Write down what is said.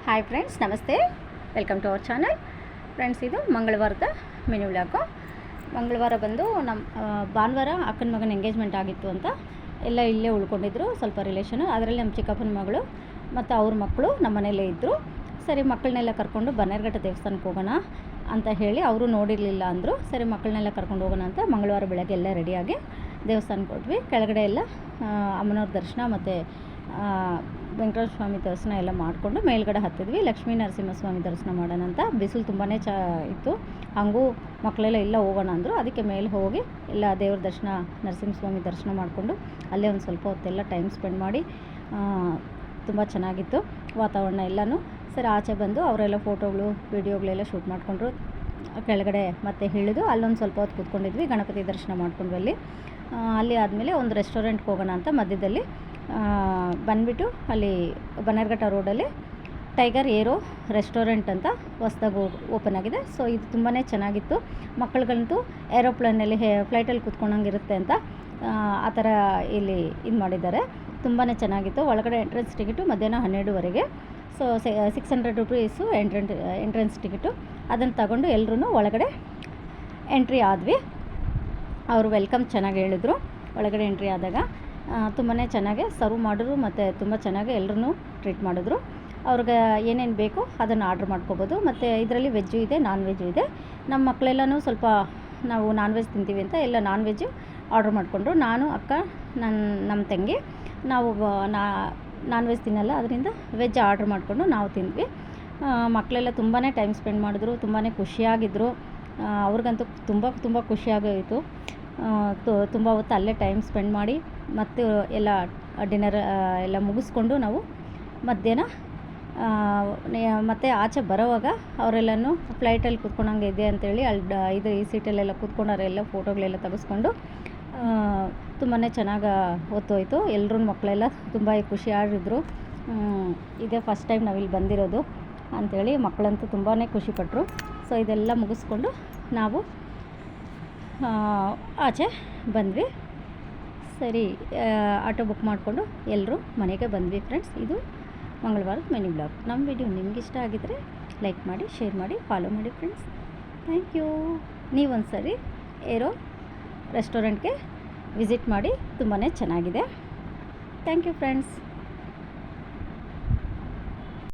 Hi friends, ನಮಸ್ತೆ. Welcome to our channel. Friends, ಇದು ಮಂಗಳವಾರದ ಮೆನು ವ್ಲಾಗು. ಮಂಗಳವಾರ ಬಂದು ಭಾನುವಾರ ಅಕ್ಕನ ಮಗನ ಎಂಗೇಜ್ಮೆಂಟ್ ಆಗಿತ್ತು ಅಂತ ಎಲ್ಲ ಇಲ್ಲೇ ಉಳ್ಕೊಂಡಿದ್ರು, ಸ್ವಲ್ಪ ರಿಲೇಷನು. ಅದರಲ್ಲಿ ನಮ್ಮ ಚಿಕ್ಕಪ್ಪನ ಮಗಳು ಮತ್ತು ಅವ್ರ ಮಕ್ಕಳು ನಮ್ಮ ಮನೆಯಲ್ಲೇ ಇದ್ದರು. ಸರಿ, ಮಕ್ಕಳನ್ನೆಲ್ಲ ಕರ್ಕೊಂಡು ಬನ್ನೇರುಘಟ್ಟ ದೇವಸ್ಥಾನಕ್ಕೆ ಹೋಗೋಣ ಅಂತ ಹೇಳಿ ಅವರು ನೋಡಿರಲಿಲ್ಲ ಅಂದರು. ಸರಿ, ಮಕ್ಕಳನ್ನೆಲ್ಲ ಕರ್ಕೊಂಡು ಹೋಗೋಣ ಅಂತ ಮಂಗಳವಾರ ಬೆಳಗ್ಗೆ ಎಲ್ಲ ರೆಡಿಯಾಗಿ ದೇವಸ್ಥಾನಕ್ಕೆ ಹೋದ್ವಿ. ಕೆಳಗಡೆ ಎಲ್ಲ ಅಮ್ಮನವ್ರ ದರ್ಶನ ಮತ್ತು ವೆಂಕಟೇಶ್ವರ ಸ್ವಾಮಿ ದರ್ಶನ ಎಲ್ಲ ಮಾಡಿಕೊಂಡು ಮೇಲ್ಗಡೆ ಹತ್ತಿದ್ವಿ. ಲಕ್ಷ್ಮೀ ನರಸಿಂಹಸ್ವಾಮಿ ದರ್ಶನ ಮಾಡೋಣ ಅಂತ. ಬಿಸಿಲು ತುಂಬಾ ಇತ್ತು. ಹಾಗೂ ಮಕ್ಕಳೆಲ್ಲ ಇಲ್ಲ ಹೋಗೋಣ ಅಂದರು. ಅದಕ್ಕೆ ಮೇಲೆ ಹೋಗಿ ಎಲ್ಲ ದೇವ್ರ ದರ್ಶನ, ನರಸಿಂಹಸ್ವಾಮಿ ದರ್ಶನ ಮಾಡಿಕೊಂಡು ಅಲ್ಲೇ ಒಂದು ಸ್ವಲ್ಪ ಹೊತ್ತೆಲ್ಲ ಟೈಮ್ ಸ್ಪೆಂಡ್ ಮಾಡಿ ತುಂಬ ಚೆನ್ನಾಗಿತ್ತು ವಾತಾವರಣ ಎಲ್ಲನೂ. ಸರಿ, ಆಚೆ ಬಂದು ಅವರೆಲ್ಲ ಫೋಟೋಗಳು ವೀಡಿಯೋಗಳೆಲ್ಲ ಶೂಟ್ ಮಾಡಿಕೊಂಡ್ರು. ಕೆಳಗಡೆ ಮತ್ತೆ ಇಳಿದು ಅಲ್ಲೊಂದು ಸ್ವಲ್ಪ ಹೊತ್ತು ಕೂತ್ಕೊಂಡಿದ್ವಿ. ಗಣಪತಿ ದರ್ಶನ ಮಾಡ್ಕೊಂಡ್ವಿ. ಅಲ್ಲಿ ಆದಮೇಲೆ ಒಂದು ರೆಸ್ಟೋರೆಂಟ್ಗೆ ಹೋಗೋಣ ಅಂತ ಮಧ್ಯದಲ್ಲಿ ಬಂದುಬಿಟ್ಟು ಅಲ್ಲಿ ಬನ್ನೇರುಘಟ್ಟ ರೋಡಲ್ಲಿ ಟೈಗರ್ ಏರೋ ರೆಸ್ಟೋರೆಂಟ್ ಅಂತ ಹೊಸ್ದಾಗಿ ಓಪನ್ ಆಗಿದೆ. ಸೊ ಇದು ತುಂಬಾ ಚೆನ್ನಾಗಿತ್ತು. ಮಕ್ಕಳುಗಳಂತೂ ಏರೋಪ್ಲೇನಲ್ಲಿ ಫ್ಲೈಟಲ್ಲಿ ಕೂತ್ಕೊಂಡಂಗೆ ಇರುತ್ತೆ ಅಂತ ಆ ಥರ ಇಲ್ಲಿ ಇದು ಮಾಡಿದ್ದಾರೆ. ತುಂಬಾ ಚೆನ್ನಾಗಿತ್ತು. ಒಳಗಡೆ ಎಂಟ್ರೆನ್ಸ್ ಟಿಕೆಟು ಮಧ್ಯಾಹ್ನ 12ಗಂಟೆವರೆಗೆ. So 600 rupees entrance ticket. ಅದನ್ನು ತಗೊಂಡು ಎಲ್ಲರೂ ಒಳಗಡೆ ಎಂಟ್ರಿ ಆದ್ವಿ. ಅವರು ವೆಲ್ಕಮ್ ಚೆನ್ನಾಗಿ ಹೇಳಿದ್ರು. ಒಳಗಡೆ ಎಂಟ್ರಿ ಆದಾಗ ತುಂಬಾ ಚೆನ್ನಾಗಿ ಸರ್ವ್ ಮಾಡಿದ್ರು ಮತ್ತು ತುಂಬ ಚೆನ್ನಾಗಿ ಎಲ್ಲರೂ ಟ್ರೀಟ್ ಮಾಡಿದ್ರು. ಅವ್ರಿಗೆ ಏನೇನು ಬೇಕೋ ಅದನ್ನು ಆರ್ಡ್ರ್ ಮಾಡ್ಕೋಬೋದು. ಮತ್ತು ಇದರಲ್ಲಿ ವೆಜ್ಜು ಇದೆ, ನಾನ್ ವೆಜ್ಜು ಇದೆ. ನಮ್ಮ ಮಕ್ಕಳೆಲ್ಲನೂ ಸ್ವಲ್ಪ ನಾವು ನಾನ್ ವೆಜ್ ತಿಂತೀವಿ ಅಂತ ಎಲ್ಲ ನಾನ್ ವೆಜ್ಜು ಆರ್ಡ್ರ್ ಮಾಡಿಕೊಂಡ್ರು. ನಾನು, ಅಕ್ಕ, ನಮ್ಮ ತಂಗಿ ನಾವು ನಾನ್ ವೆಜ್ ತಿನ್ನಲ್ಲ, ಅದರಿಂದ ವೆಜ್ ಆರ್ಡ್ರ್ ಮಾಡಿಕೊಂಡು ನಾವು ತಿಂದ್ವಿ. ಮಕ್ಕಳೆಲ್ಲ ತುಂಬಾ ಟೈಮ್ ಸ್ಪೆಂಡ್ ಮಾಡಿದ್ರು, ತುಂಬಾ ಖುಷಿಯಾಗಿದ್ದರು. ಅವ್ರಿಗಂತೂ ತುಂಬ ಖುಷಿಯಾಗೋಯಿತು. ತುಂಬ ಹೊತ್ತು ಅಲ್ಲೇ ಟೈಮ್ ಸ್ಪೆಂಡ್ ಮಾಡಿ ಮತ್ತು ಎಲ್ಲ ಡಿನ್ನರ್ ಎಲ್ಲ ಮುಗಿಸ್ಕೊಂಡು ನಾವು ಮಧ್ಯಾಹ್ನ ಮತ್ತು ಆಚೆ ಬರೋವಾಗ ಅವರೆಲ್ಲನೂ ಫ್ಲೈಟಲ್ಲಿ ಕೂತ್ಕೊಂಡಂಗೆ ಇದೆ ಅಂತೇಳಿ ಅಲ್ಲಿ ಈ ಸೀಟಲ್ಲೆಲ್ಲ ಕೂತ್ಕೊಂಡವರೆಲ್ಲ ಫೋಟೋಗಳೆಲ್ಲ ತೆಗೆಸ್ಕೊಂಡು ತುಂಬಾ ಚೆನ್ನಾಗಿ ಹೊತ್ತೋಯ್ತು. ಎಲ್ಲರೂ ಮಕ್ಕಳೆಲ್ಲ ತುಂಬ ಖುಷಿಯಾಗಿದ್ರು. ಇದೇ ಫಸ್ಟ್ ಟೈಮ್ ನಾವಿಲ್ಲಿ ಬಂದಿರೋದು ಅಂಥೇಳಿ ಮಕ್ಕಳಂತೂ ತುಂಬಾ ಖುಷಿಪಟ್ಟರು. ಸೊ ಇದೆಲ್ಲ ಮುಗಿಸ್ಕೊಂಡು ನಾವು ಆಚೆ ಬಂದ್ವಿ. ಸರಿ, ಆಟೋ ಬುಕ್ ಮಾಡಿಕೊಂಡು ಎಲ್ಲರೂ ಮನೆಗೆ ಬಂದ್ವಿ. ಫ್ರೆಂಡ್ಸ್, ಇದು ಮಂಗಳವಾರದ ಮಿನಿ ಬ್ಲಾಗ್. ನಮ್ಮ ವಿಡಿಯೋ ನಿಮ್ಗೆ ಇಷ್ಟ ಆಗಿದ್ದರೆ ಲೈಕ್ ಮಾಡಿ, ಶೇರ್ ಮಾಡಿ, ಫಾಲೋ ಮಾಡಿ ಫ್ರೆಂಡ್ಸ್. Thank you. ನೀವೊಂದು ಸರಿ ಏರೋ ರೆಸ್ಟೋರೆಂಟ್ಗೆ ವಿಸಿಟ್ ಮಾಡಿ, ತುಂಬಾ ಚೆನ್ನಾಗಿದೆ. Thank you friends.